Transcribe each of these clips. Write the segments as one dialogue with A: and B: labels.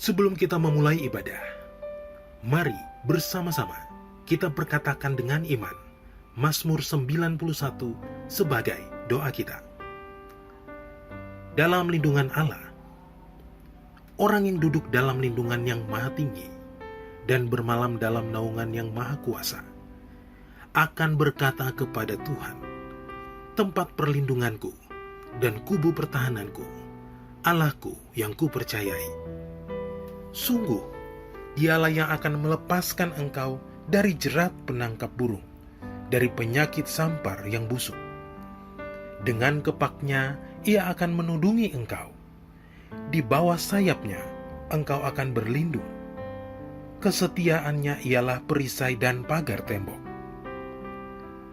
A: Sebelum kita memulai ibadah, mari bersama-sama kita perkatakan dengan iman Mazmur 91 sebagai doa kita. Dalam lindungan Allah, orang yang duduk dalam lindungan yang maha tinggi dan bermalam dalam naungan yang maha kuasa akan berkata kepada Tuhan, tempat perlindunganku dan kubu pertahananku, Allahku yang kupercayai. Sungguh, dialah yang akan melepaskan engkau dari jerat penangkap burung, dari penyakit sampar yang busuk. Dengan kepaknya ia akan menudungi engkau. Di bawah sayapnya engkau akan berlindung. Kesetiaannya ialah perisai dan pagar tembok.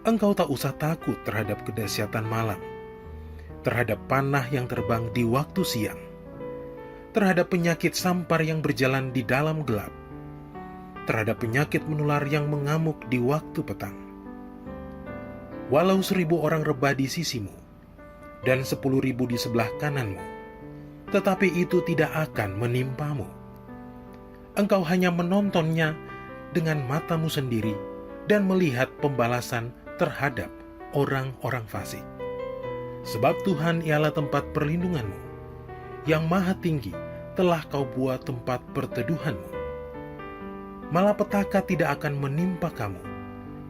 A: Engkau tak usah takut terhadap kedahsyatan malam, terhadap panah yang terbang di waktu siang, terhadap penyakit sampar yang berjalan di dalam gelap, terhadap penyakit menular yang mengamuk di waktu petang. Walau 1.000 orang rebah di sisimu dan 10.000 di sebelah kananmu, tetapi itu tidak akan menimpamu. Engkau hanya menontonnya dengan matamu sendiri dan melihat pembalasan terhadap orang-orang fasik. Sebab Tuhan ialah tempat perlindunganmu, yang maha tinggi telah kau buat tempat perteduhanmu. Malapetaka tidak akan menimpa kamu,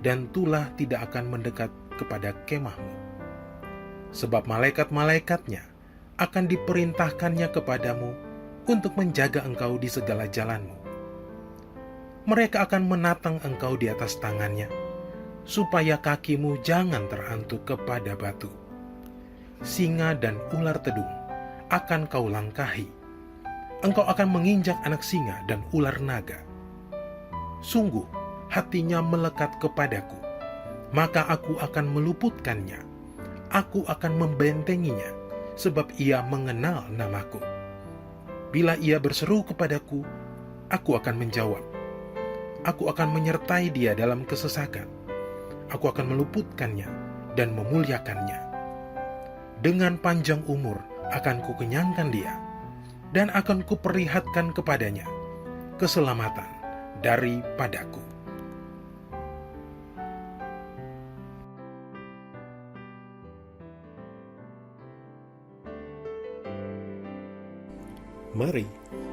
A: dan tulah tidak akan mendekat kepada kemahmu. Sebab malaikat-malaikatnya akan diperintahkannya kepadamu untuk menjaga engkau di segala jalanmu. Mereka akan menatang engkau di atas tangannya, supaya kakimu jangan terantuk kepada batu. Singa dan ular tedung akan kau langkahi. Engkau akan menginjak anak singa dan ular naga. Sungguh, hatinya melekat kepadaku, maka aku akan meluputkannya. Aku akan membentenginya, sebab ia mengenal namaku. Bila ia berseru kepadaku, aku akan menjawab. Aku akan menyertai dia dalam kesesakan. Aku akan meluputkannya dan memuliakannya. Dengan panjang umur akan kukenyangkan dia, dan akan kuperlihatkan kepadanya keselamatan daripadaku.
B: Mari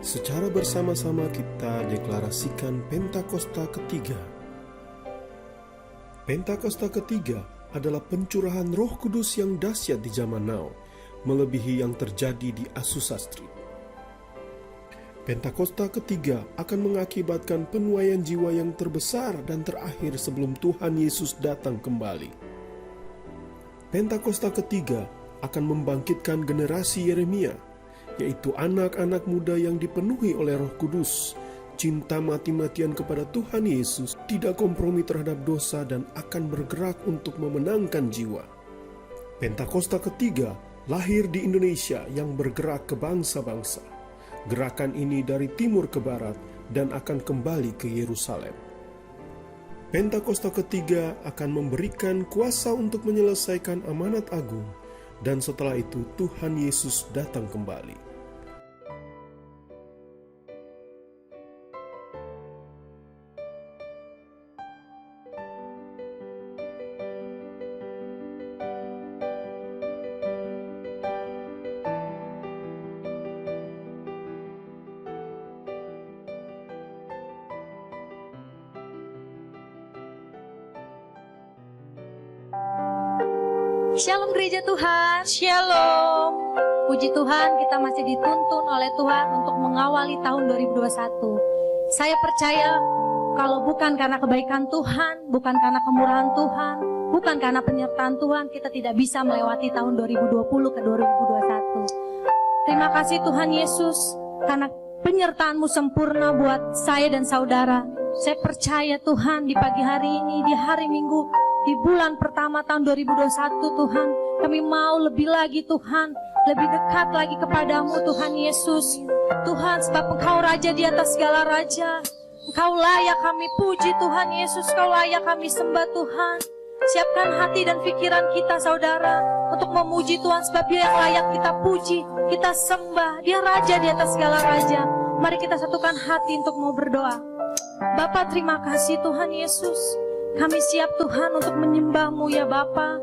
B: secara bersama-sama kita deklarasikan Pentakosta ketiga. Pentakosta ketiga adalah pencurahan Roh Kudus yang dahsyat di zaman now, melebihi yang terjadi di Azusa Street. Pentakosta ketiga akan mengakibatkan penuaian jiwa yang terbesar dan terakhir sebelum Tuhan Yesus datang kembali. Pentakosta ketiga akan membangkitkan generasi Yeremia, yaitu anak-anak muda yang dipenuhi oleh Roh Kudus, cinta mati-matian kepada Tuhan Yesus, tidak kompromi terhadap dosa dan akan bergerak untuk memenangkan jiwa. Pentakosta ketiga lahir di Indonesia yang bergerak ke bangsa-bangsa. Gerakan ini dari timur ke barat dan akan kembali ke Yerusalem. Pentakosta ketiga akan memberikan kuasa untuk menyelesaikan amanat agung, dan setelah itu Tuhan Yesus datang kembali.
C: Shalom gereja Tuhan.
D: Shalom.
C: Puji Tuhan, kita masih dituntun oleh Tuhan untuk mengawali tahun 2021. Saya percaya kalau bukan karena kebaikan Tuhan, bukan karena kemurahan Tuhan, bukan karena penyertaan Tuhan, kita tidak bisa melewati tahun 2020 ke 2021. Terima kasih Tuhan Yesus, karena penyertaan-Mu sempurna buat saya dan saudara. Saya percaya Tuhan, di pagi hari ini, di hari Minggu, di bulan pertama tahun 2021 Tuhan, kami mau lebih lagi Tuhan, lebih dekat lagi kepadamu Tuhan Yesus. Tuhan, sebab Engkau Raja di atas segala Raja. Engkau layak kami puji Tuhan Yesus, Engkau layak kami sembah Tuhan. Siapkan hati dan pikiran kita saudara untuk memuji Tuhan, sebab Dia yang layak kita puji, kita sembah. Dia Raja di atas segala Raja. Mari kita satukan hati untuk mau berdoa. Bapa, terima kasih Tuhan Yesus. Kami siap Tuhan untuk menyembah-Mu ya Bapa.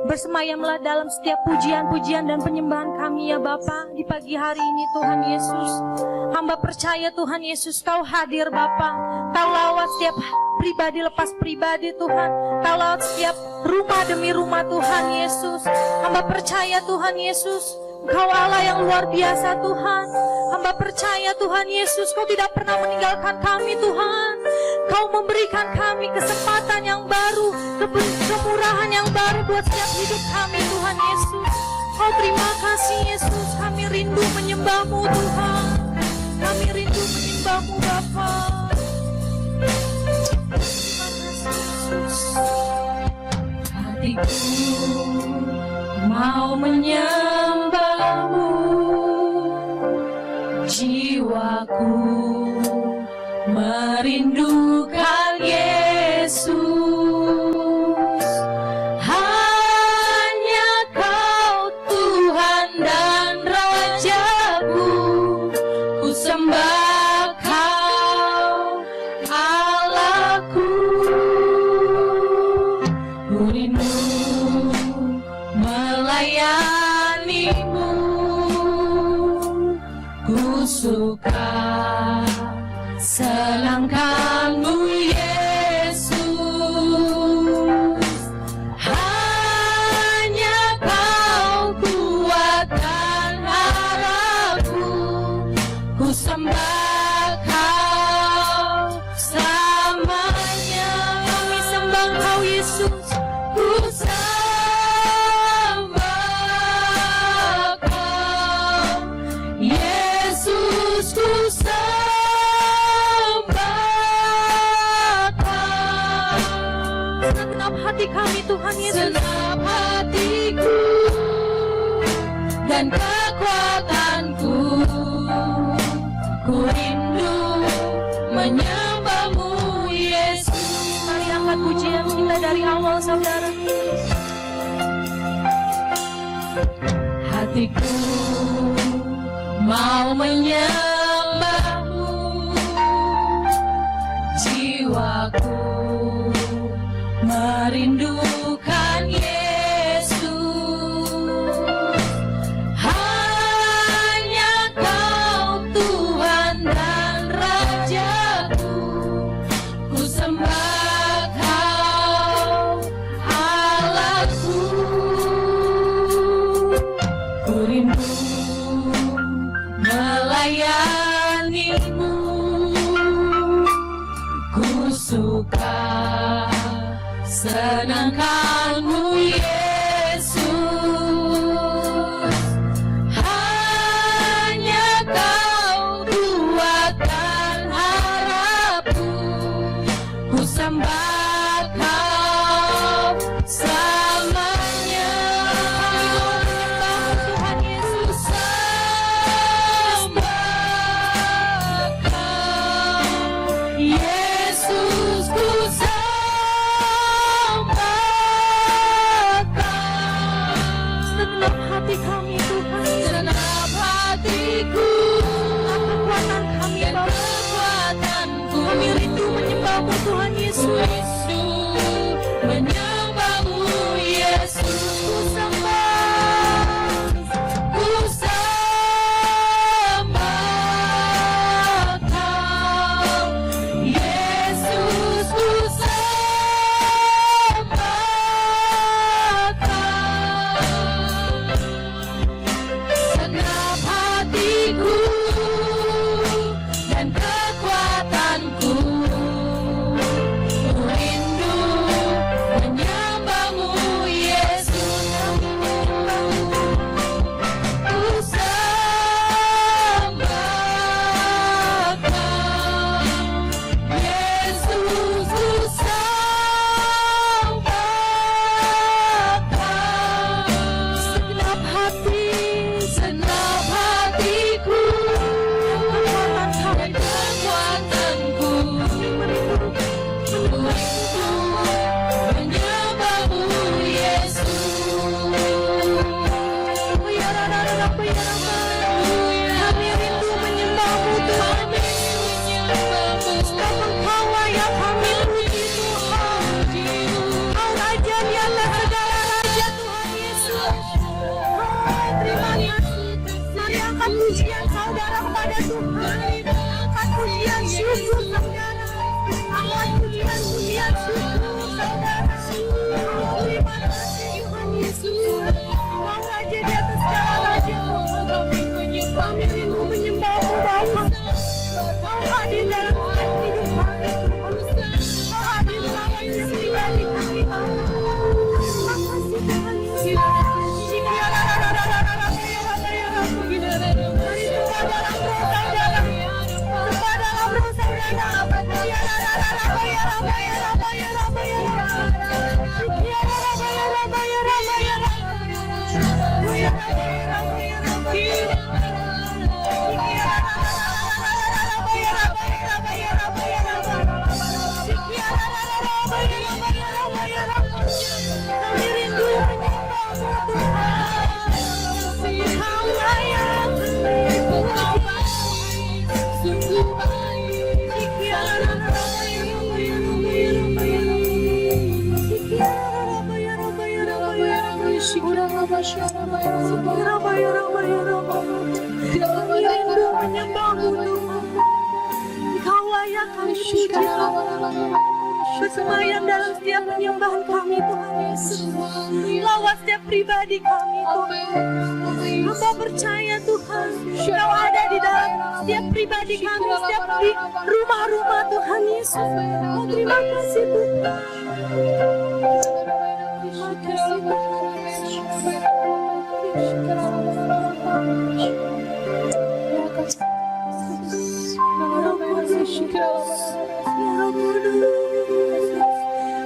C: Bersemayamlah dalam setiap pujian-pujian dan penyembahan kami ya Bapa di pagi hari ini Tuhan Yesus. Hamba percaya Tuhan Yesus Kau hadir Bapa. Kau lawat setiap pribadi lepas pribadi Tuhan. Kau lawat setiap rumah demi rumah Tuhan Yesus. Hamba percaya Tuhan Yesus, Engkau Allah yang luar biasa Tuhan. Hamba percaya Tuhan Yesus, Kau tidak pernah meninggalkan kami Tuhan. Kau memberikan kami kesempatan yang baru, kemurahan yang baru buat setiap hidup kami Tuhan Yesus. Oh terima kasih Yesus, kami rindu menyembah-Mu Tuhan. Kami rindu menyembah-Mu Bapa. Terima kasih Yesus. Hatiku mau menyembah-Mu, jiwaku merindukan Yesus. Hanya Kau Tuhan dan Rajaku, ku sembah Kau Allahku. Ku rindu melayani-Mu, ku suka senangkan-Mu Yesus. Hanya Kau kuatkan harapku, ku sembah Kau selamanya. Kami sembah Kau Yesus, ku sembah Kau Yesus, ku segenap hati kami Tuhan Yesus, segenap hatiku dan kekuatanku, ku rindu menyembah-Mu Yesus. Mari angkat pujian kita dari awal saudara. Hatiku mau menyembah-Mu, jiwaku merindukan Yesus. Hanya Kau Tuhan dan Rajaku, ku sembah Kau Allahku. Ku rindu melayani-Mu, ku suka senangkan-Mu Yesus. Hanya Kau kuatkan harapku, ku sembah Kau selamanya. Tuhan Yesus, sembah Kau Yesus, ku segenap hati kami Tuhan, segenap hatiku, kekuatan kami Bapa, kekuatanku, kami rindu menyembah-Mu Tuhan Yesus, menyembah-Mu Yesus, ku sembah Kau Yesus, ku sembah Kau segenap hatiku dan kekuatanku, ku rindu menyembah-Mu Yesus, ku sembah Kau Yesus, ku sembah Kau segenap hati, segenap hatiku dan kekuatanku, ku rindu menyembah-Mu Yesus. Kami rindu menyembah-Mu Tuhan Angkat pujian saudara kepada Tuhan. Angkat pujian syukur saudara. Angkat pujian syukur saudara. Terima kasih Tuhan Yesus. Kau Raja di atas segala raja. Kami rindu menyembahmu Bapa. Kau hadir dalam hidup kami. Kau hadir dalam hidup pribadi kami. Terima kasih Tuhan Yesus. Kau layak kami puji, bersemayam dalam setiap penyembahan kami Tuhan Yesus. Lawat setiap pribadi kami Tuhan. Hamba percaya Tuhan, Kau ada di dalam setiap pribadi kami, setiap di rumah-rumah Tuhan Yesus. Oh, terima kasih Tuhan. Terima kasih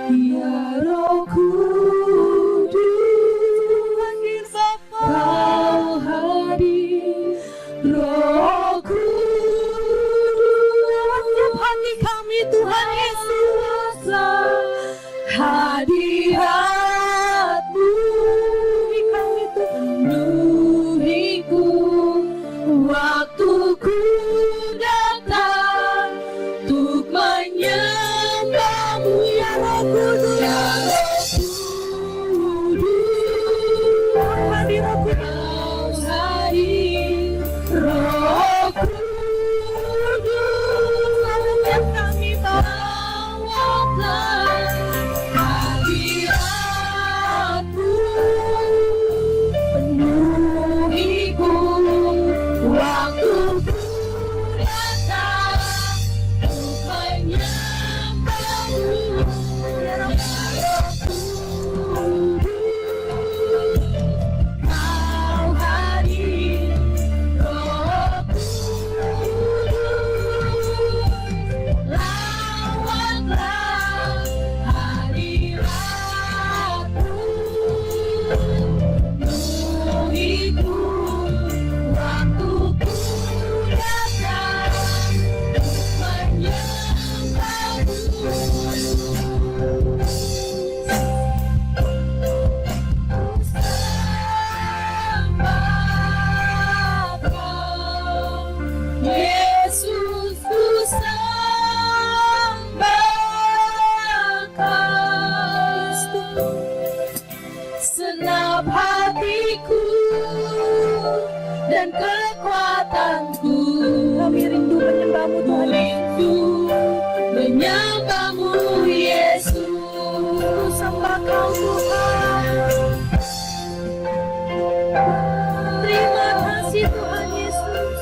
C: Ya Roh Kudus, hadir Bapa, Kau hadir, Roh Kudus, dalam setiap hati kami Tuhan Yesus, hadirat-Mu kami penuhiku, waktuku datang untuk menyembahmu ya Roh Kudus, ya Roh Kudus, hadir Roh Kudus, hadir Roh Kudus, setiap kami bawakan hadirat-Mu, penuhiku, waktuku datang untuk menyembahmu ya Roh Kudus, Kau hadir Roh Kudus, lawatlah hadirat-Mu, penuhiku, waktuku datang untuk menyembahmu. Sembah Kau, Yesus, ku sembah Kau. Senap hatiku dan kekuatanku, kami rindu menyembahmu Tuhan, rindu menyembahmu Yesus. Ku sembah Kau Tuhan. Terima kasih Tuhan Yesus.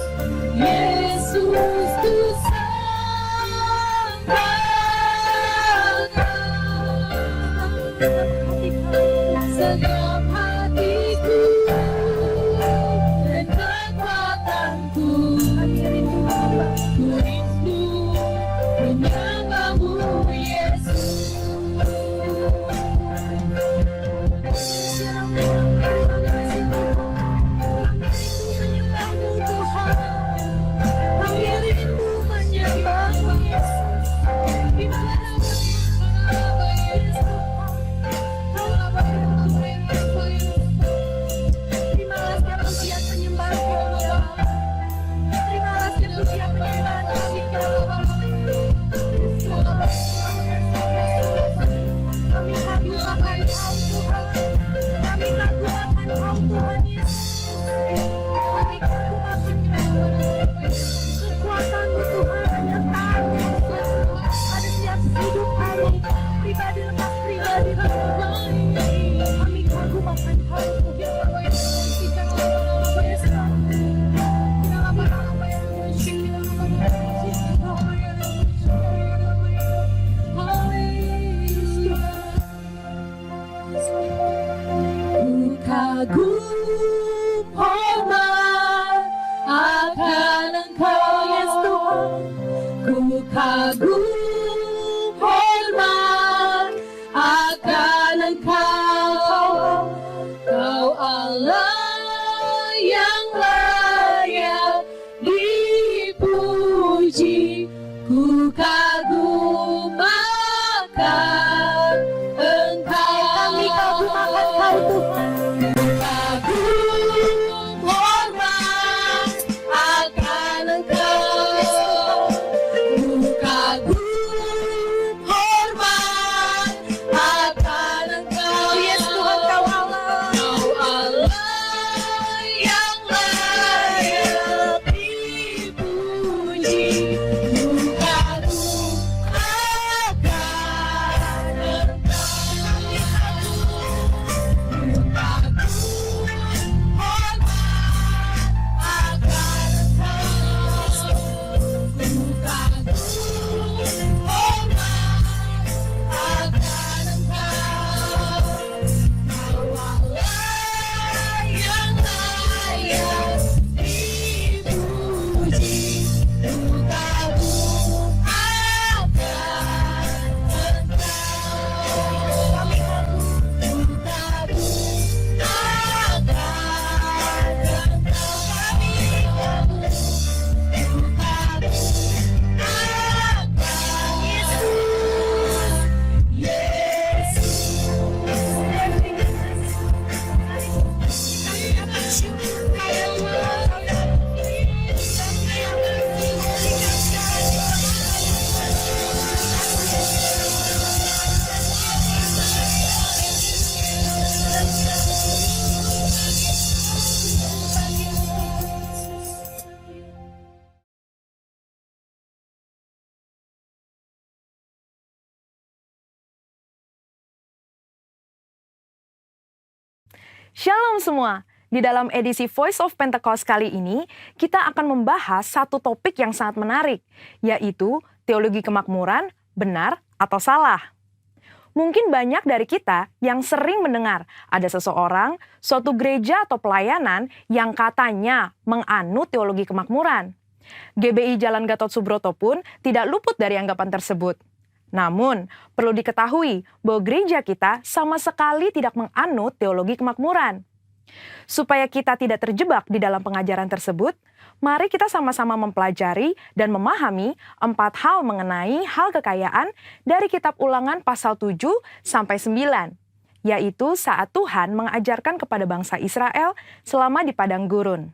C: Yesus, ku sembah Kau. Senap hatiku dan kekuatanku, ku rindu menyembahmu
D: Shalom semua! Di dalam edisi Voice of Pentecost kali ini, kita akan membahas satu topik yang sangat menarik, yaitu teologi kemakmuran, benar atau salah. Mungkin banyak dari kita yang sering mendengar ada seseorang, suatu gereja atau pelayanan yang katanya menganut teologi kemakmuran. GBI Jalan Gatot Subroto pun tidak luput dari anggapan tersebut. Namun, perlu diketahui bahwa gereja kita sama sekali tidak menganut teologi kemakmuran. Supaya kita tidak terjebak di dalam pengajaran tersebut, mari kita sama-sama mempelajari dan memahami 4 hal mengenai hal kekayaan dari kitab Ulangan pasal 7 sampai 9, yaitu saat Tuhan mengajarkan kepada bangsa Israel selama di padang gurun.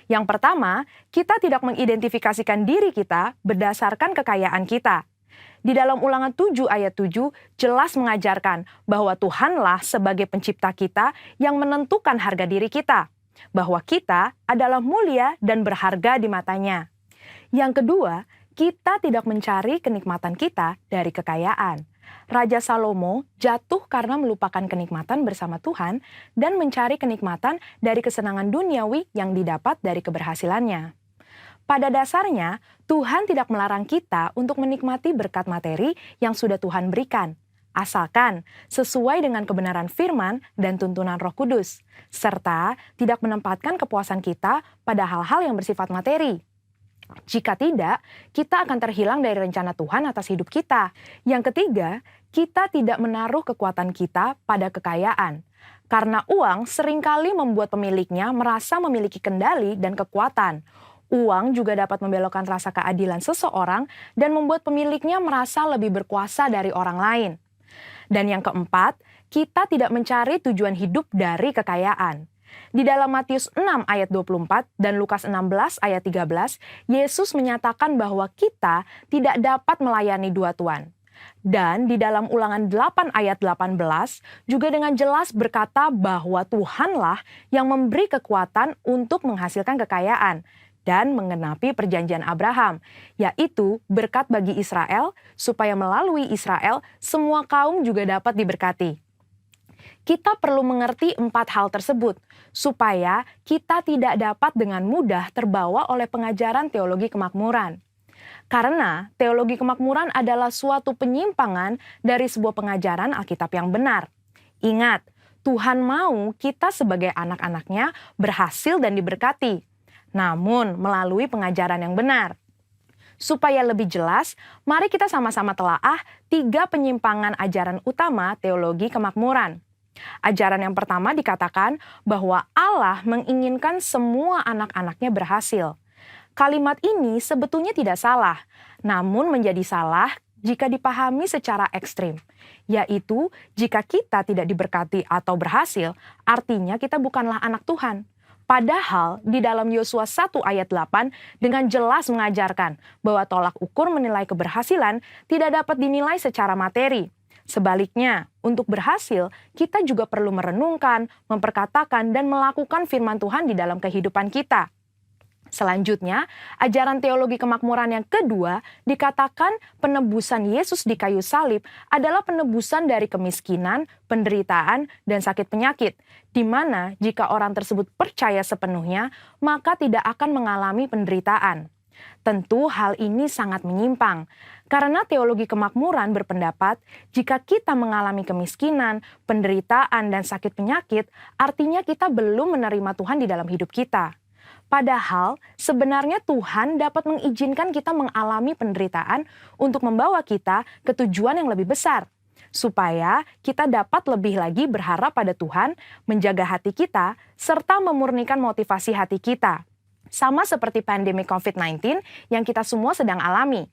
D: Yang pertama, kita tidak mengidentifikasikan diri kita berdasarkan kekayaan kita. Di dalam Ulangan 7 ayat 7 jelas mengajarkan bahwa Tuhanlah sebagai pencipta kita yang menentukan harga diri kita, bahwa kita adalah mulia dan berharga di matanya. Yang kedua, kita tidak mencari kenikmatan kita dari kekayaan. Raja Salomo jatuh karena melupakan kenikmatan bersama Tuhan dan mencari kenikmatan dari kesenangan duniawi yang didapat dari keberhasilannya. Pada dasarnya, Tuhan tidak melarang kita untuk menikmati berkat materi yang sudah Tuhan berikan, asalkan sesuai dengan kebenaran firman dan tuntunan Roh Kudus, serta tidak menempatkan kepuasan kita pada hal-hal yang bersifat materi. Jika tidak, kita akan terhilang dari rencana Tuhan atas hidup kita. Yang ketiga, kita tidak menaruh kekuatan kita pada kekayaan, karena uang seringkali membuat pemiliknya merasa memiliki kendali dan kekuatan. Uang juga dapat membelokkan rasa keadilan seseorang dan membuat pemiliknya merasa lebih berkuasa dari orang lain. Dan yang keempat, kita tidak mencari tujuan hidup dari kekayaan. Di dalam Matius 6 ayat 24 dan Lukas 16 ayat 13, Yesus menyatakan bahwa kita tidak dapat melayani dua tuan. Dan di dalam Ulangan 8 ayat 18 juga dengan jelas berkata bahwa Tuhanlah yang memberi kekuatan untuk menghasilkan kekayaan dan menggenapi perjanjian Abraham, yaitu berkat bagi Israel, supaya melalui Israel semua kaum juga dapat diberkati. Kita perlu mengerti 4 hal tersebut, supaya kita tidak dapat dengan mudah terbawa oleh pengajaran teologi kemakmuran. Karena teologi kemakmuran adalah suatu penyimpangan dari sebuah pengajaran Alkitab yang benar. Ingat, Tuhan mau kita sebagai anak-anaknya berhasil dan diberkati, namun melalui pengajaran yang benar. Supaya lebih jelas, mari kita sama-sama telaah 3 penyimpangan ajaran utama teologi kemakmuran. Ajaran yang pertama dikatakan bahwa Allah menginginkan semua anak-anaknya berhasil. Kalimat ini sebetulnya tidak salah, namun menjadi salah jika dipahami secara ekstrim, yaitu jika kita tidak diberkati atau berhasil, artinya kita bukanlah anak Tuhan. Padahal di dalam Yosua 1 ayat 8 dengan jelas mengajarkan bahwa tolak ukur menilai keberhasilan tidak dapat dinilai secara materi. Sebaliknya, untuk berhasil, kita juga perlu merenungkan, memperkatakan, dan melakukan firman Tuhan di dalam kehidupan kita. Selanjutnya, ajaran teologi kemakmuran yang kedua dikatakan penebusan Yesus di kayu salib adalah penebusan dari kemiskinan, penderitaan, dan sakit penyakit, di mana jika orang tersebut percaya sepenuhnya, maka tidak akan mengalami penderitaan. Tentu hal ini sangat menyimpang, karena teologi kemakmuran berpendapat jika kita mengalami kemiskinan, penderitaan, dan sakit penyakit, artinya kita belum menerima Tuhan di dalam hidup kita. Padahal sebenarnya Tuhan dapat mengizinkan kita mengalami penderitaan untuk membawa kita ke tujuan yang lebih besar, supaya kita dapat lebih lagi berharap pada Tuhan, menjaga hati kita, serta memurnikan motivasi hati kita. Sama seperti pandemi COVID-19 yang kita semua sedang alami.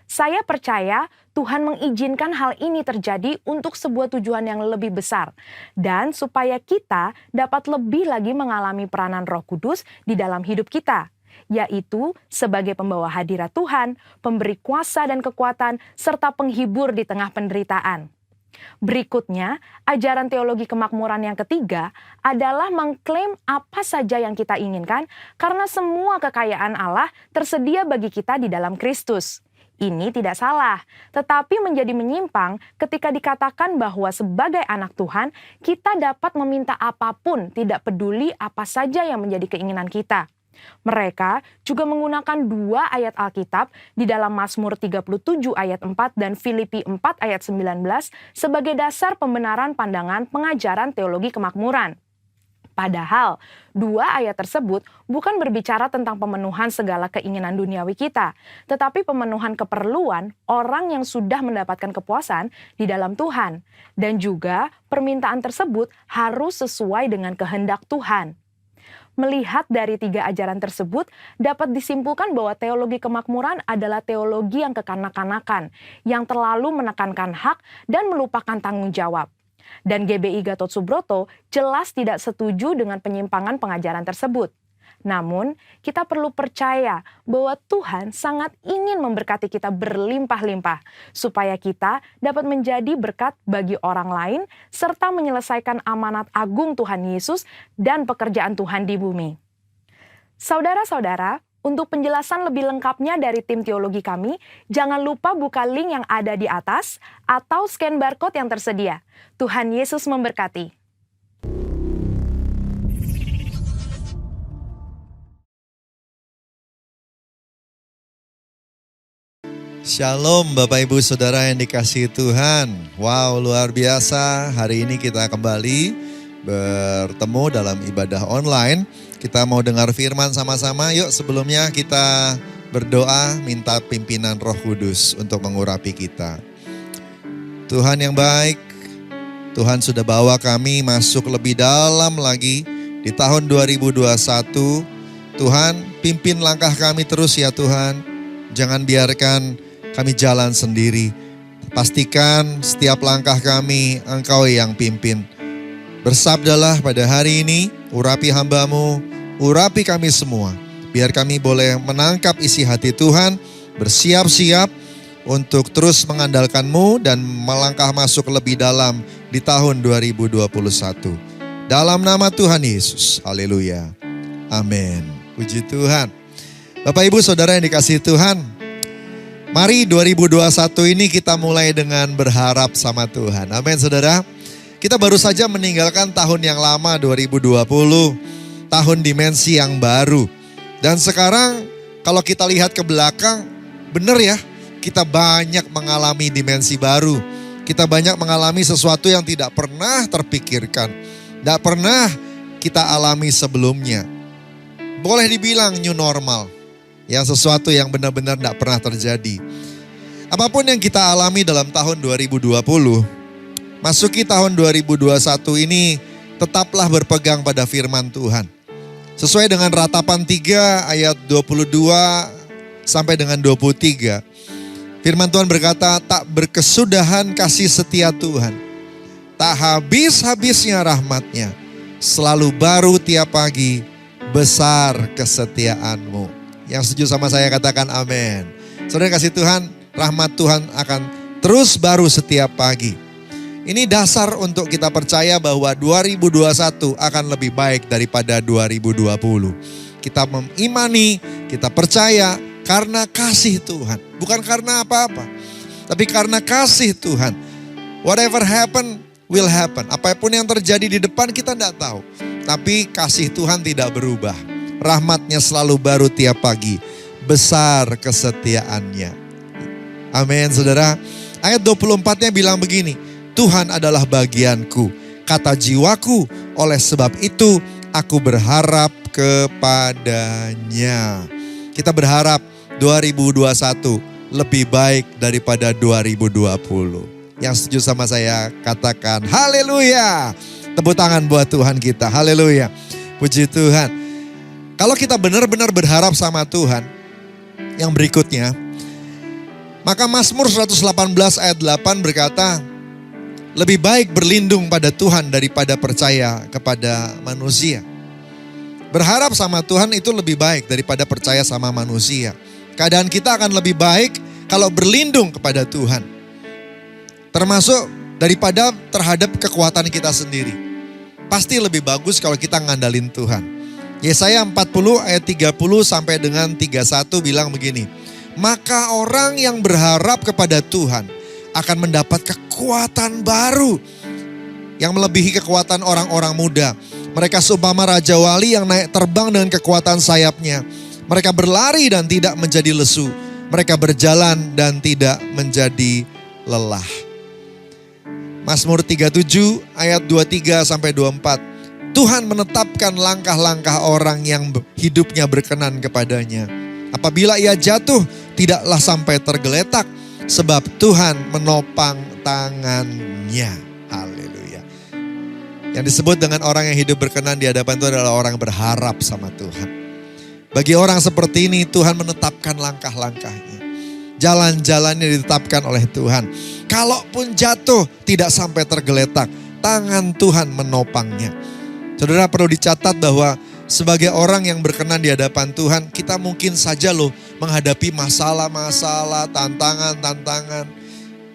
D: Saya percaya Tuhan mengizinkan hal ini terjadi untuk sebuah tujuan yang lebih besar, dan supaya kita dapat lebih lagi mengalami peranan Roh Kudus di dalam hidup kita, yaitu sebagai pembawa hadirat Tuhan, pemberi kuasa dan kekuatan, serta penghibur di tengah penderitaan. Berikutnya, ajaran teologi kemakmuran yang ketiga adalah mengklaim apa saja yang kita inginkan karena semua kekayaan Allah tersedia bagi kita di dalam Kristus. Ini tidak salah, tetapi menjadi menyimpang ketika dikatakan bahwa sebagai anak Tuhan, kita dapat meminta apapun, tidak peduli apa saja yang menjadi keinginan kita. Mereka juga menggunakan 2 ayat Alkitab di dalam Mazmur 37 ayat 4 dan Filipi 4 ayat 19 sebagai dasar pembenaran pandangan pengajaran teologi kemakmuran. Padahal, 2 ayat tersebut bukan berbicara tentang pemenuhan segala keinginan duniawi kita, tetapi pemenuhan keperluan orang yang sudah mendapatkan kepuasan di dalam Tuhan. Dan juga permintaan tersebut harus sesuai dengan kehendak Tuhan. Melihat dari 3 ajaran tersebut, dapat disimpulkan bahwa teologi kemakmuran adalah teologi yang kekanak-kanakan, yang terlalu menekankan hak dan melupakan tanggung jawab. Dan GBI Gatot Subroto jelas tidak setuju dengan penyimpangan pengajaran tersebut. Namun, kita perlu percaya bahwa Tuhan sangat ingin memberkati kita berlimpah-limpah, supaya kita dapat menjadi berkat bagi orang lain, serta menyelesaikan amanat agung Tuhan Yesus dan pekerjaan Tuhan di bumi. Saudara-saudara, untuk penjelasan lebih lengkapnya dari tim teologi kami, jangan lupa buka link yang ada di atas atau scan barcode yang tersedia. Tuhan Yesus memberkati.
E: Shalom Bapak Ibu Saudara yang dikasihi Tuhan. Wow, luar biasa. Hari ini kita kembali bertemu dalam ibadah online. Kita mau dengar firman sama-sama. Yuk sebelumnya kita berdoa minta pimpinan Roh Kudus untuk mengurapi kita. Tuhan yang baik, Tuhan sudah bawa kami masuk lebih dalam lagi di tahun 2021. Tuhan, pimpin langkah kami terus ya Tuhan. Jangan biarkan kami jalan sendiri. Pastikan setiap langkah kami Engkau yang pimpin. Bersabdalah pada hari ini, urapi hamba-Mu, urapi kami semua. Biar kami boleh menangkap isi hati Tuhan, bersiap-siap untuk terus mengandalkan-Mu dan melangkah masuk lebih dalam di tahun 2021. Dalam nama Tuhan Yesus, haleluya, amin. Puji Tuhan. Bapak Ibu Saudara yang dikasihi Tuhan, mari 2021 ini kita mulai dengan berharap sama Tuhan. Amin saudara. Kita baru saja meninggalkan tahun yang lama 2020, tahun dimensi yang baru. Dan sekarang kalau kita lihat ke belakang, benar ya, kita banyak mengalami dimensi baru. Kita banyak mengalami sesuatu yang tidak pernah terpikirkan, tidak pernah kita alami sebelumnya. Boleh dibilang new normal, yang sesuatu yang benar-benar tidak pernah terjadi. Apapun yang kita alami dalam tahun 2020, masuki tahun 2021 ini tetaplah berpegang pada firman Tuhan. Sesuai dengan Ratapan 3 ayat 22 sampai dengan 23. Firman Tuhan berkata, tak berkesudahan kasih setia Tuhan. Tak habis-habisnya rahmatnya. Selalu baru tiap pagi, besar kesetiaan-Mu. Yang setuju sama saya katakan amin. Saudara kasih Tuhan, rahmat Tuhan akan terus baru setiap pagi. Ini dasar untuk kita percaya bahwa 2021 akan lebih baik daripada 2020. Kita mengimani, kita percaya karena kasih Tuhan. Bukan karena apa-apa, tapi karena kasih Tuhan. Whatever happen will happen. Apapun yang terjadi di depan kita tidak tahu. Tapi kasih Tuhan tidak berubah. Rahmatnya selalu baru tiap pagi. Besar kesetiaannya. Amin saudara. Ayat 24-nya bilang begini. Tuhan adalah bagianku, kata jiwaku, oleh sebab itu aku berharap kepadanya. Kita berharap 2021 lebih baik daripada 2020. Yang setuju sama saya katakan haleluya. Tepuk tangan buat Tuhan kita, haleluya. Puji Tuhan. Kalau kita benar-benar berharap sama Tuhan, yang berikutnya, maka Mazmur 118 ayat 8 berkata, lebih baik berlindung pada Tuhan daripada percaya kepada manusia. Berharap sama Tuhan itu lebih baik daripada percaya sama manusia. Keadaan kita akan lebih baik kalau berlindung kepada Tuhan. Termasuk daripada terhadap kekuatan kita sendiri. Pasti lebih bagus kalau kita ngandalin Tuhan. Yesaya 40 ayat 30 sampai dengan 31 bilang begini. maka orang yang berharap kepada Tuhan akan mendapat kekuatan baru yang melebihi kekuatan orang-orang muda. Mereka seumpama raja wali yang naik terbang dengan kekuatan sayapnya. Mereka berlari dan tidak menjadi lesu. Mereka berjalan dan tidak menjadi lelah. Mazmur 37 ayat 23 sampai 24. Tuhan menetapkan langkah-langkah orang yang hidupnya berkenan kepadanya. Apabila ia jatuh, tidaklah sampai tergeletak, sebab Tuhan menopang tangannya. Haleluya. Yang disebut dengan orang yang hidup berkenan di hadapan Tuhan adalah orang yang berharap sama Tuhan. Bagi orang seperti ini, Tuhan menetapkan langkah-langkahnya. Jalan-jalannya ditetapkan oleh Tuhan. Kalaupun jatuh, tidak sampai tergeletak. Tangan Tuhan menopangnya. Saudara, perlu dicatat bahwa sebagai orang yang berkenan di hadapan Tuhan, kita mungkin saja loh menghadapi masalah-masalah, tantangan-tantangan.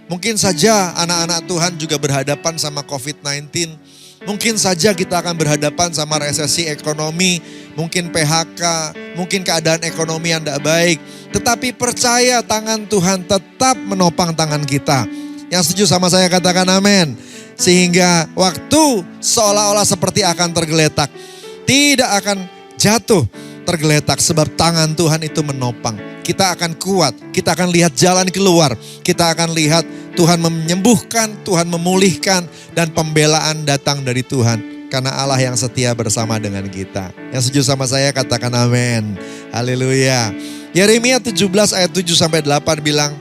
E: Mungkin saja anak-anak Tuhan juga berhadapan sama COVID-19. Mungkin saja kita akan berhadapan sama resesi ekonomi, mungkin PHK, mungkin keadaan ekonomi yang tidak baik. Tetapi percaya tangan Tuhan tetap menopang tangan kita. Yang setuju sama saya katakan amin. Sehingga waktu seolah-olah seperti akan tergeletak, tidak akan jatuh tergeletak sebab tangan Tuhan itu menopang. Kita akan kuat, kita akan lihat jalan keluar, kita akan lihat Tuhan menyembuhkan, Tuhan memulihkan, dan pembelaan datang dari Tuhan. Karena Allah yang setia bersama dengan kita. Yang setuju sama saya katakan amin. Haleluya. Yeremia 17 ayat 7 sampai 8 bilang,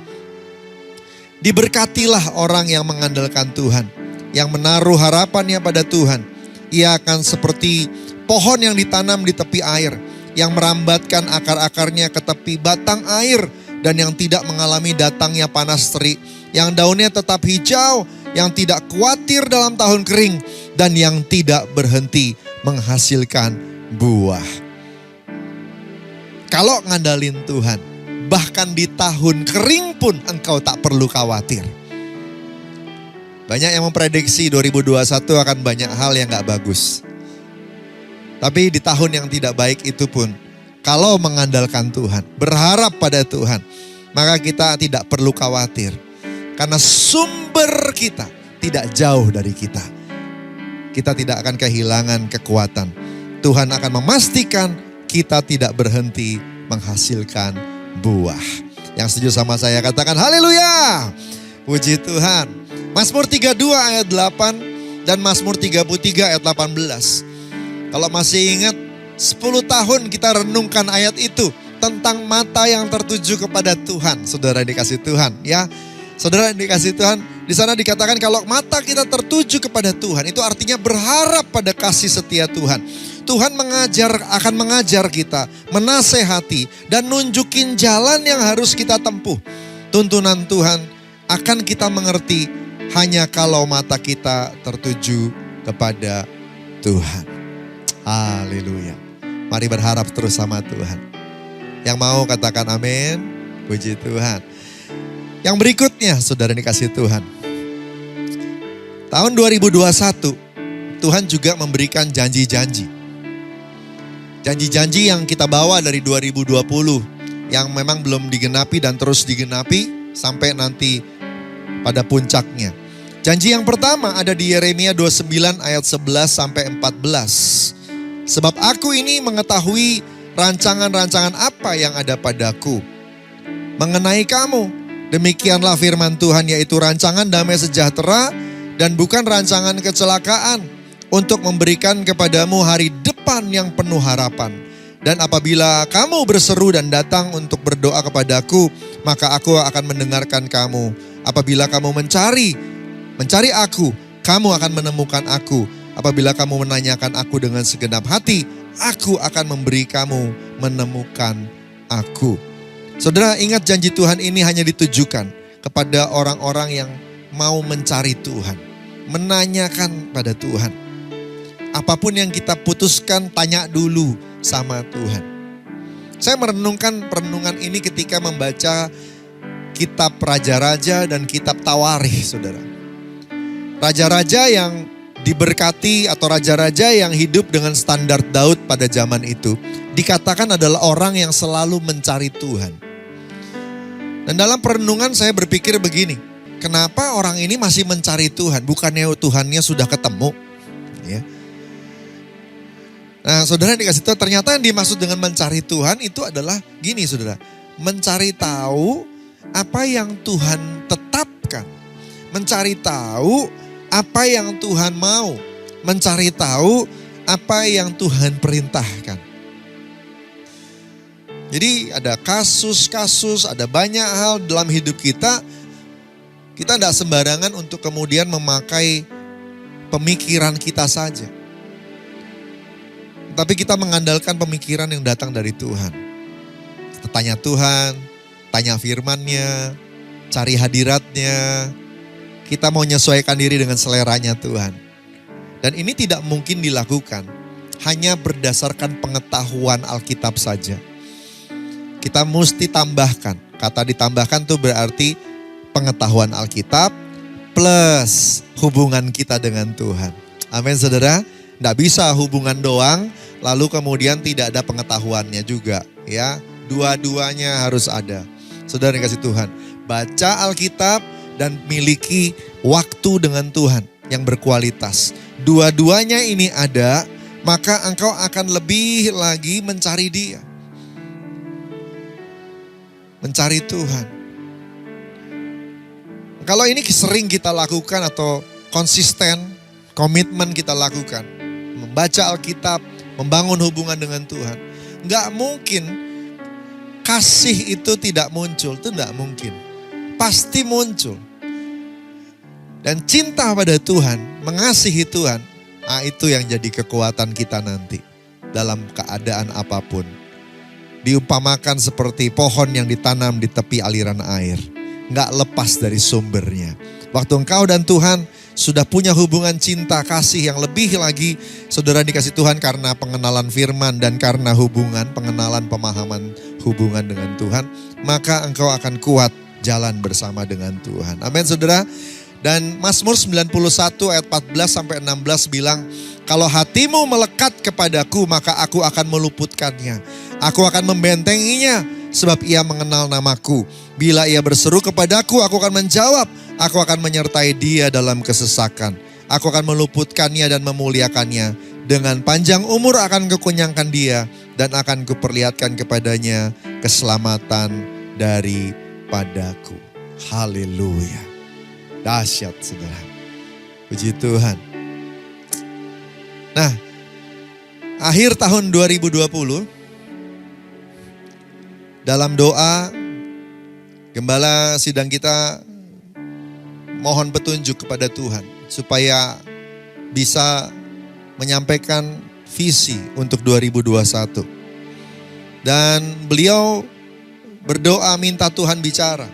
E: diberkatilah orang yang mengandalkan Tuhan, yang menaruh harapannya pada Tuhan. Ia akan seperti pohon yang ditanam di tepi air, yang merambatkan akar-akarnya ke tepi batang air, dan yang tidak mengalami datangnya panas terik, yang daunnya tetap hijau, yang tidak khawatir dalam tahun kering, dan yang tidak berhenti menghasilkan buah. Kalau ngandalin Tuhan, bahkan di tahun kering pun engkau tak perlu khawatir. Banyak yang memprediksi 2021 akan banyak hal yang gak bagus. Tapi di tahun yang tidak baik itu pun, kalau mengandalkan Tuhan, berharap pada Tuhan, maka kita tidak perlu khawatir. Karena sumber kita tidak jauh dari kita. Kita tidak akan kehilangan kekuatan. Tuhan akan memastikan kita tidak berhenti menghasilkan buah. Yang setuju sama saya katakan haleluya. Puji Tuhan. Mazmur 32 ayat 8 dan Mazmur 33 ayat 18. Kalau masih ingat 10 tahun kita renungkan ayat itu tentang mata yang tertuju kepada Tuhan. Saudara dikasih Tuhan ya. Saudara dikasih Tuhan, di sana dikatakan kalau mata kita tertuju kepada Tuhan, itu artinya berharap pada kasih setia Tuhan. Tuhan akan mengajar kita, menasehati, dan nunjukin jalan yang harus kita tempuh. Tuntunan Tuhan akan kita mengerti hanya kalau mata kita tertuju kepada Tuhan. Haleluya. Mari berharap terus sama Tuhan. Yang mau katakan amin. Puji Tuhan. Yang berikutnya, saudara dikasih Tuhan. Tahun 2021, Tuhan juga memberikan janji-janji. Janji-janji yang kita bawa dari 2020, yang memang belum digenapi dan terus digenapi sampai nanti pada puncaknya. Janji yang pertama ada di Yeremia 29 ayat 11 sampai 14. Sebab aku ini mengetahui rancangan-rancangan apa yang ada padaku mengenai kamu. Demikianlah firman Tuhan, yaitu rancangan damai sejahtera dan bukan rancangan kecelakaan, untuk memberikan kepadamu hari depan yang penuh harapan. Dan apabila kamu berseru dan datang untuk berdoa kepadaku, maka aku akan mendengarkan kamu. Apabila kamu mencari aku, kamu akan menemukan aku. Apabila kamu menanyakan aku dengan segenap hati, aku akan memberi kamu menemukan aku. Saudara, ingat janji Tuhan ini hanya ditujukan kepada orang-orang yang mau mencari Tuhan, menanyakan pada Tuhan. Apapun yang kita putuskan, tanya dulu sama Tuhan. Saya merenungkan perenungan ini ketika membaca kitab Raja-Raja dan kitab Tawarikh, saudara. Raja-raja yang diberkati atau raja-raja yang hidup dengan standar Daud pada zaman itu, dikatakan adalah orang yang selalu mencari Tuhan. Dan dalam perenungan saya berpikir begini, kenapa orang ini masih mencari Tuhan? Bukannya Tuhannya sudah ketemu? Ya. Nah saudara dikasih tahu, ternyata yang dimaksud dengan mencari Tuhan itu adalah gini saudara. Mencari tahu apa yang Tuhan tetapkan. Mencari tahu apa yang Tuhan mau. Mencari tahu apa yang Tuhan perintahkan. Jadi ada kasus-kasus, ada banyak hal dalam hidup kita. Kita tidak sembarangan untuk kemudian memakai pemikiran kita saja. Tapi kita mengandalkan pemikiran yang datang dari Tuhan. Kita tanya Tuhan, tanya firman-Nya, cari hadirat-Nya. Kita mau menyesuaikan diri dengan seleranya Tuhan. Dan ini tidak mungkin dilakukan hanya berdasarkan pengetahuan Alkitab saja. Kita mesti tambahkan. Kata ditambahkan tuh berarti pengetahuan Alkitab plus hubungan kita dengan Tuhan. Amin saudara. Nggak bisa hubungan doang lalu kemudian tidak ada pengetahuannya juga. Ya, dua-duanya harus ada. Saudara yang kasih Tuhan. Baca Alkitab dan miliki waktu dengan Tuhan yang berkualitas. Dua-duanya ini ada, maka engkau akan lebih lagi mencari Dia. Mencari Tuhan. Kalau ini sering kita lakukan atau konsisten, komitmen kita lakukan. Membaca Alkitab, membangun hubungan dengan Tuhan. Enggak mungkin kasih itu tidak muncul, itu enggak mungkin. Pasti muncul. Dan cinta pada Tuhan, mengasihi Tuhan, itu yang jadi kekuatan kita nanti dalam keadaan apapun. Diumpamakan seperti pohon yang ditanam di tepi aliran air. Nggak lepas dari sumbernya. Waktu engkau dan Tuhan sudah punya hubungan cinta kasih yang lebih lagi. Saudara dikasih Tuhan karena pengenalan firman dan karena hubungan, pengenalan pemahaman hubungan dengan Tuhan. Maka engkau akan kuat jalan bersama dengan Tuhan. Amin saudara. Dan Mazmur 91 ayat 14 sampai 16 bilang, kalau hatimu melekat kepadaku maka aku akan meluputkannya. Aku akan membentenginya sebab ia mengenal namaku. Bila ia berseru kepadaku aku akan menjawab. Aku akan menyertai dia dalam kesesakan. Aku akan meluputkannya dan memuliakannya. Dengan panjang umur akan kukenyangkan dia dan akan kuperlihatkan kepadanya keselamatan daripadaku. Haleluya. Dahsyat saudara. Puji Tuhan. Nah, akhir tahun 2020 dalam doa gembala sidang kita mohon petunjuk kepada Tuhan supaya bisa menyampaikan visi untuk 2021. Dan beliau berdoa minta Tuhan bicara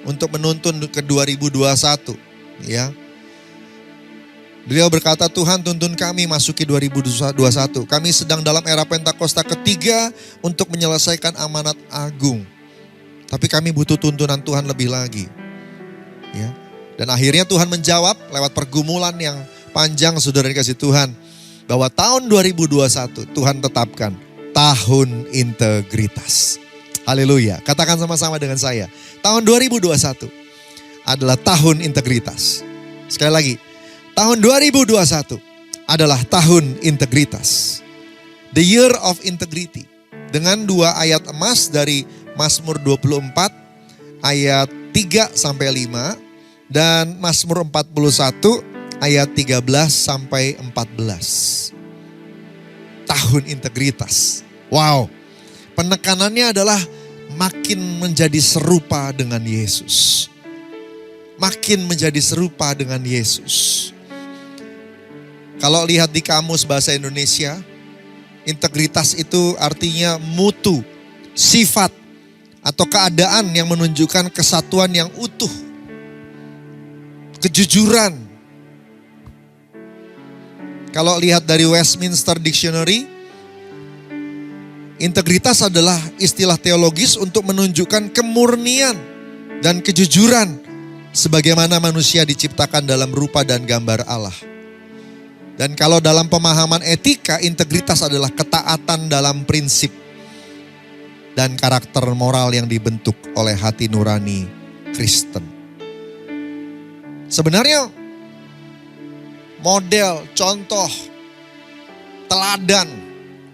E: untuk menuntun ke 2021, ya. Beliau berkata, Tuhan tuntun kami masuki 2021. Kami sedang dalam era Pentakosta ketiga untuk menyelesaikan amanat agung. Tapi kami butuh tuntunan Tuhan lebih lagi. Ya. Dan akhirnya Tuhan menjawab lewat pergumulan yang panjang saudara dikasih Tuhan. Bahwa tahun 2021 Tuhan tetapkan tahun integritas. Haleluya. Katakan sama-sama dengan saya. Tahun 2021 adalah tahun integritas. Sekali lagi. Tahun 2021 adalah tahun integritas. The year of integrity. Dengan dua ayat emas dari Mazmur 24 ayat 3 sampai 5 dan Mazmur 41 ayat 13 sampai 14. Tahun integritas. Wow. Penekanannya adalah makin menjadi serupa dengan Yesus. Makin menjadi serupa dengan Yesus. Kalau lihat di kamus bahasa Indonesia, integritas itu artinya mutu, sifat, atau keadaan yang menunjukkan kesatuan yang utuh. Kejujuran. Kalau lihat dari Westminster Dictionary, integritas adalah istilah teologis untuk menunjukkan kemurnian dan kejujuran sebagaimana manusia diciptakan dalam rupa dan gambar Allah. Dan kalau dalam pemahaman etika, integritas adalah ketaatan dalam prinsip dan karakter moral yang dibentuk oleh hati nurani Kristen. Sebenarnya model, contoh, teladan,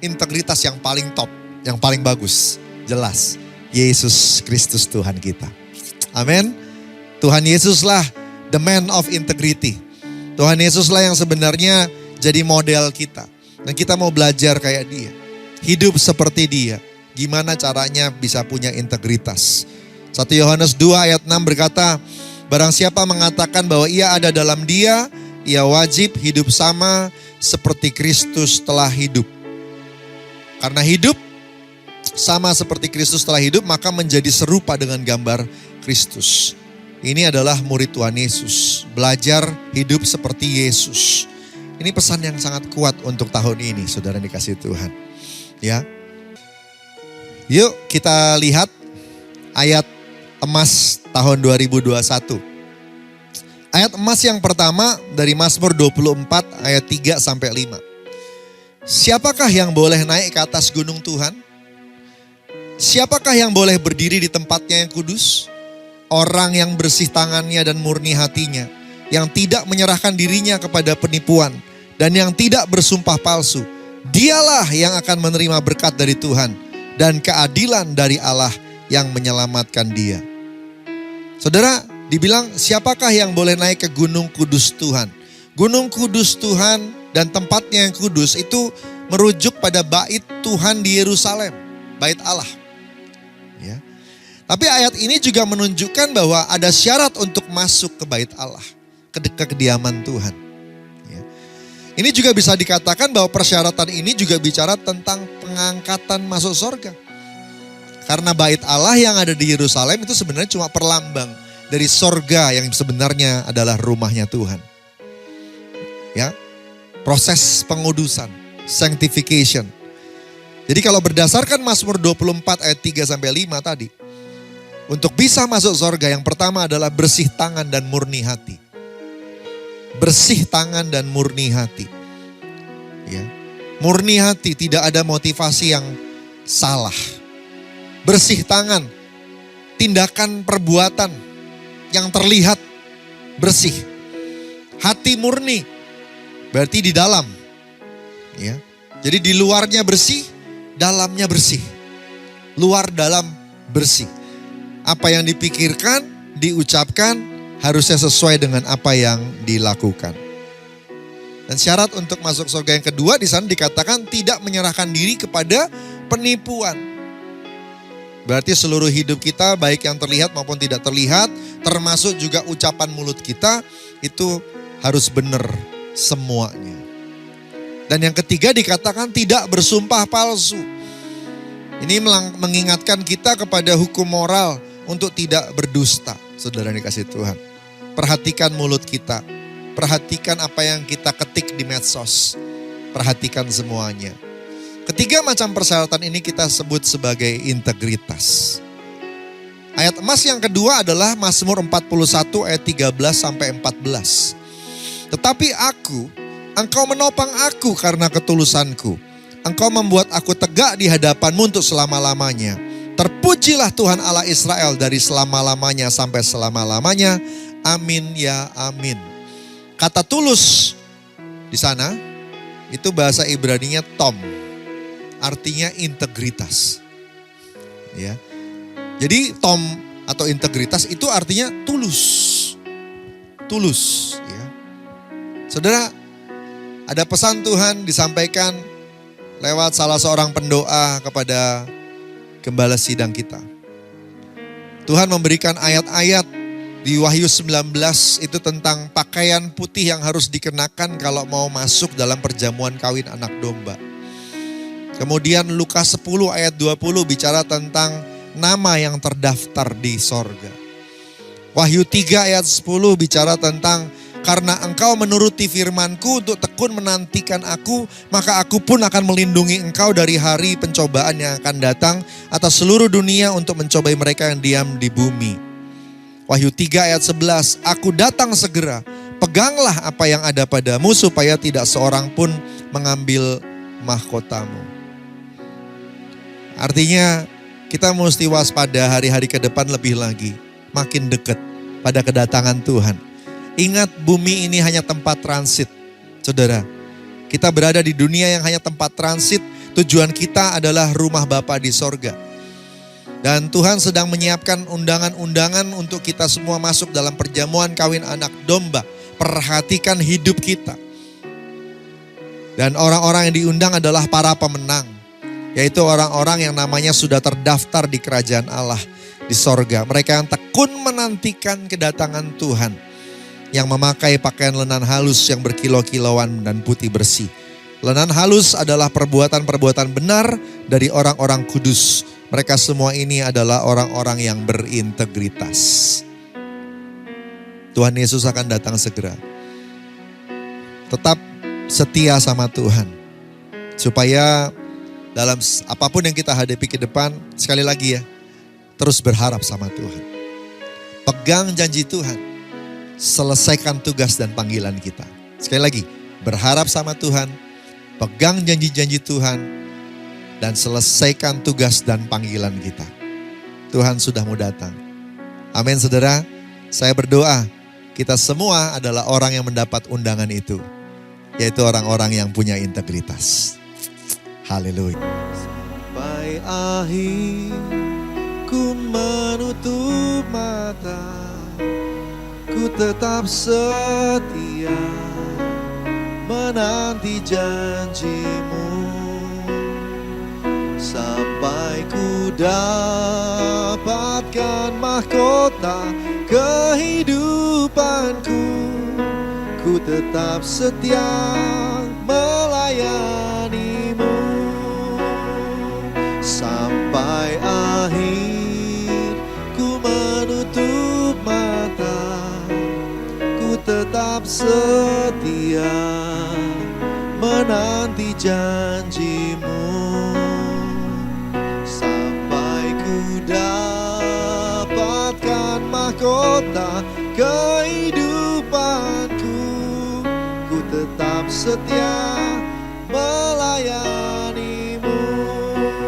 E: integritas yang paling top, yang paling bagus, jelas Yesus Kristus Tuhan kita. Amin. Tuhan Yesuslah the man of integrity. Tuhan Yesuslah yang sebenarnya jadi model kita. Dan kita mau belajar kayak dia. Hidup seperti dia. Gimana caranya bisa punya integritas. 1 Yohanes 2 ayat 6 berkata, barang siapa mengatakan bahwa ia ada dalam dia, ia wajib hidup sama seperti Kristus telah hidup. Karena hidup sama seperti Kristus telah hidup, maka menjadi serupa dengan gambar Kristus. Ini adalah murid Tuhan Yesus. Belajar hidup seperti Yesus. Ini pesan yang sangat kuat untuk tahun ini, saudara dikasih Tuhan. Ya. Yuk kita lihat ayat emas tahun 2021. Ayat emas yang pertama dari Mazmur 24 ayat 3 sampai 5. Siapakah yang boleh naik ke atas gunung Tuhan? Siapakah yang boleh berdiri di tempatnya yang kudus? Orang yang bersih tangannya dan murni hatinya, yang tidak menyerahkan dirinya kepada penipuan, dan yang tidak bersumpah palsu. Dialah yang akan menerima berkat dari Tuhan, dan keadilan dari Allah yang menyelamatkan dia. Saudara, dibilang siapakah yang boleh naik ke gunung kudus Tuhan? Gunung kudus Tuhan dan tempatnya yang kudus itu merujuk pada bait Tuhan di Yerusalem, bait Allah. Ya. Tapi ayat ini juga menunjukkan bahwa ada syarat untuk masuk ke bait Allah, ke kediaman Tuhan. Ya. Ini juga bisa dikatakan bahwa persyaratan ini juga bicara tentang pengangkatan masuk surga. Karena bait Allah yang ada di Yerusalem itu sebenarnya cuma perlambang dari surga yang sebenarnya adalah rumahnya Tuhan. Ya, proses pengudusan, sanctification. Jadi kalau berdasarkan Mazmur 24 ayat 3 sampai 5 tadi, untuk bisa masuk surga yang pertama adalah bersih tangan dan murni hati. Bersih tangan dan murni hati. Ya. Murni hati, tidak ada motivasi yang salah. Bersih tangan, tindakan perbuatan yang terlihat bersih. Hati murni, berarti di dalam. Ya. Jadi di luarnya bersih, dalamnya bersih. Luar dalam bersih. Apa yang dipikirkan, diucapkan, harusnya sesuai dengan apa yang dilakukan. Dan syarat untuk masuk surga yang kedua di sana dikatakan tidak menyerahkan diri kepada penipuan. Berarti seluruh hidup kita baik yang terlihat maupun tidak terlihat, termasuk juga ucapan mulut kita, itu harus benar semuanya. Dan yang ketiga dikatakan tidak bersumpah palsu. Ini mengingatkan kita kepada hukum moral untuk tidak berdusta, saudara yang dikasih Tuhan. Perhatikan mulut kita, perhatikan apa yang kita ketik di medsos, perhatikan semuanya. Ketiga macam persyaratan ini kita sebut sebagai integritas. Ayat emas yang kedua adalah Mazmur 41 ayat 13 sampai 14. Tetapi Engkau menopang aku karena ketulusanku. Engkau membuat aku tegak di hadapanmu untuk selama-lamanya. Terpujilah Tuhan Allah Israel dari selama-lamanya sampai selama-lamanya. Amin ya amin. Kata tulus di sana itu bahasa Ibraninya tom. Artinya integritas. Ya. Jadi tom atau integritas itu artinya tulus. Tulus. Ya. Saudara, ada pesan Tuhan disampaikan lewat salah seorang pendoa kepada gembala sidang kita. Tuhan memberikan ayat-ayat di Wahyu 19 itu tentang pakaian putih yang harus dikenakan kalau mau masuk dalam perjamuan kawin anak domba. Kemudian Lukas 10 ayat 20 bicara tentang nama yang terdaftar di sorga. Wahyu 3 ayat 10 bicara tentang karena engkau menuruti firmanku untuk tekun menantikan aku, maka aku pun akan melindungi engkau dari hari pencobaan yang akan datang atas seluruh dunia untuk mencobai mereka yang diam di bumi. Wahyu 3 ayat 11, aku datang segera, peganglah apa yang ada padamu supaya tidak seorang pun mengambil mahkotamu. Artinya Kita mesti waspada hari-hari ke depan lebih lagi. Makin dekat pada kedatangan Tuhan. Ingat, bumi ini hanya tempat transit. Saudara, kita berada di dunia yang hanya tempat transit. Tujuan kita adalah rumah Bapa di sorga. Dan Tuhan sedang menyiapkan undangan-undangan untuk kita semua masuk dalam perjamuan kawin anak domba. Perhatikan hidup kita. Dan orang-orang yang diundang adalah para pemenang. Yaitu orang-orang yang namanya sudah terdaftar di kerajaan Allah di sorga. Mereka yang tekun menantikan kedatangan Tuhan. Yang memakai pakaian lenan halus yang berkilau-kilauan dan putih bersih. Lenan halus adalah perbuatan-perbuatan benar dari orang-orang kudus. Mereka semua ini adalah orang-orang yang berintegritas. Tuhan Yesus akan datang segera. Tetap setia sama Tuhan. Supaya dalam apapun yang kita hadapi ke depan, sekali lagi ya, terus berharap sama Tuhan. Pegang janji Tuhan, selesaikan tugas dan panggilan kita. Sekali lagi, berharap sama Tuhan, pegang janji-janji Tuhan, dan selesaikan tugas dan panggilan kita. Tuhan sudah mau datang. Amin saudara, saya berdoa kita semua adalah orang yang mendapat undangan itu. Yaitu orang-orang yang punya integritas. Haleluya. Sampai akhir ku menutup mata, ku tetap setia menanti janji-Mu. Sampai ku dapatkan mahkota kehidupanku, ku tetap setia melayani-Mu. Sampai akhir ku menutup mata, ku tetap setia menanti janji-Mu. Sampai ku dapatkan mahkota kehidupanku, ku tetap setia melayani-Mu.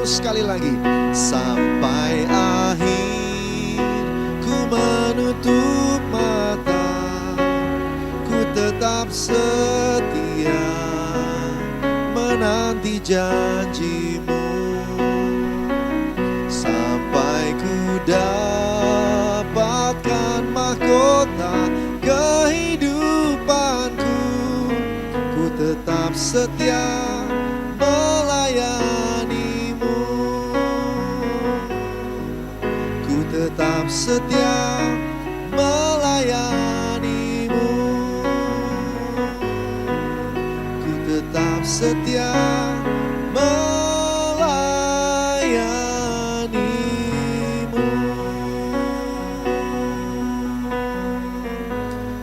E: Sekali lagi, sampai akhir ku menutup mata, ku tetap setia menanti janji-Mu. Sampai ku dapatkan mahkota kehidupanku, ku tetap setia melayani-Mu. Ku tetap setia melayani-Mu. Ku tetap setia melayani-Mu.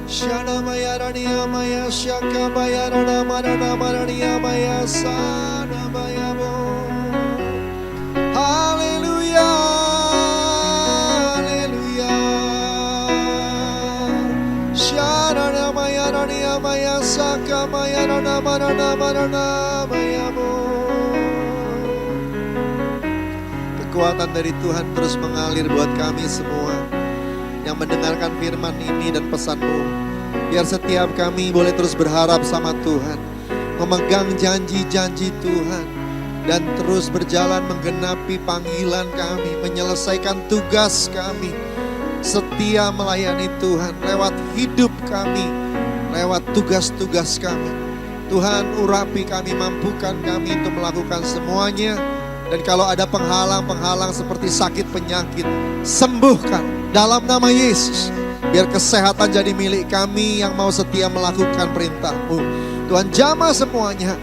E: Shana maya rania maya shaka maya rana marana marania maya sana maya bo. Haleluya, haleluya. Shana maya rania maya shaka maya rana marana marana maya bo. Kekuatan dari Tuhan terus mengalir buat kami semua yang mendengarkan firman ini dan pesan-Mu. Biar setiap kami boleh terus berharap sama Tuhan, memegang janji-janji Tuhan, dan terus berjalan menggenapi panggilan kami, menyelesaikan tugas kami, setia melayani Tuhan lewat hidup kami, lewat tugas-tugas kami. Tuhan urapi kami, mampukan kami untuk melakukan semuanya. Dan kalau ada penghalang-penghalang seperti sakit penyakit, sembuhkan dalam nama Yesus. Biar kesehatan jadi milik kami yang mau setia melakukan perintah-Mu. Tuhan jamah semuanya.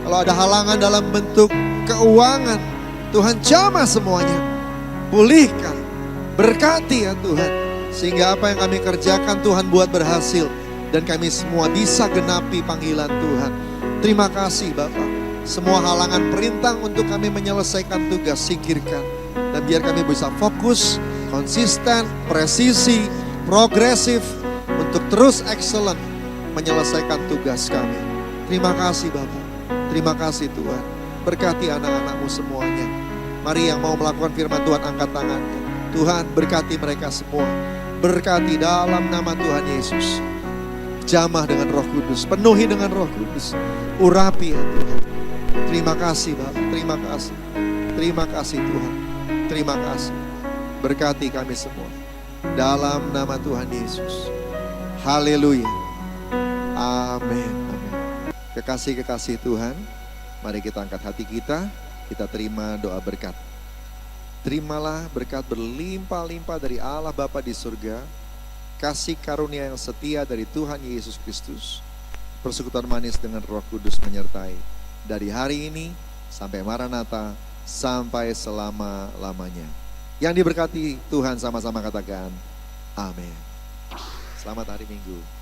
E: Kalau ada halangan dalam bentuk keuangan, Tuhan jamah semuanya. Pulihkan, berkati ya Tuhan. Sehingga apa yang kami kerjakan Tuhan buat berhasil. Dan kami semua bisa genapi panggilan Tuhan. Terima kasih Bapak. Semua halangan perintah untuk kami menyelesaikan tugas singkirkan. Dan biar kami bisa fokus, konsisten, presisi, progresif untuk terus excellent menyelesaikan tugas kami. Terima kasih Bapak. Terima kasih Tuhan. Berkati anak-anak-Mu semuanya. Mari yang mau melakukan firman Tuhan angkat tangannya. Tuhan berkati mereka semua. Berkati dalam nama Tuhan Yesus. Jamah dengan Roh Kudus, penuhi dengan Roh Kudus. Urapi ya Tuhan. Terima kasih Bapa, terima kasih. Terima kasih Tuhan. Terima kasih. Berkati kami semua. Dalam nama Tuhan Yesus. Haleluya. Amin. Amin. Kekasih-kekasih Tuhan, mari kita angkat hati kita terima doa berkat. Terimalah berkat berlimpah-limpah dari Allah Bapa di surga, kasih karunia yang setia dari Tuhan Yesus Kristus, persekutuan manis dengan Roh Kudus menyertai dari hari ini sampai Maranatha, sampai selama-lamanya. Yang diberkati Tuhan sama-sama katakan amin. Selamat hari Minggu.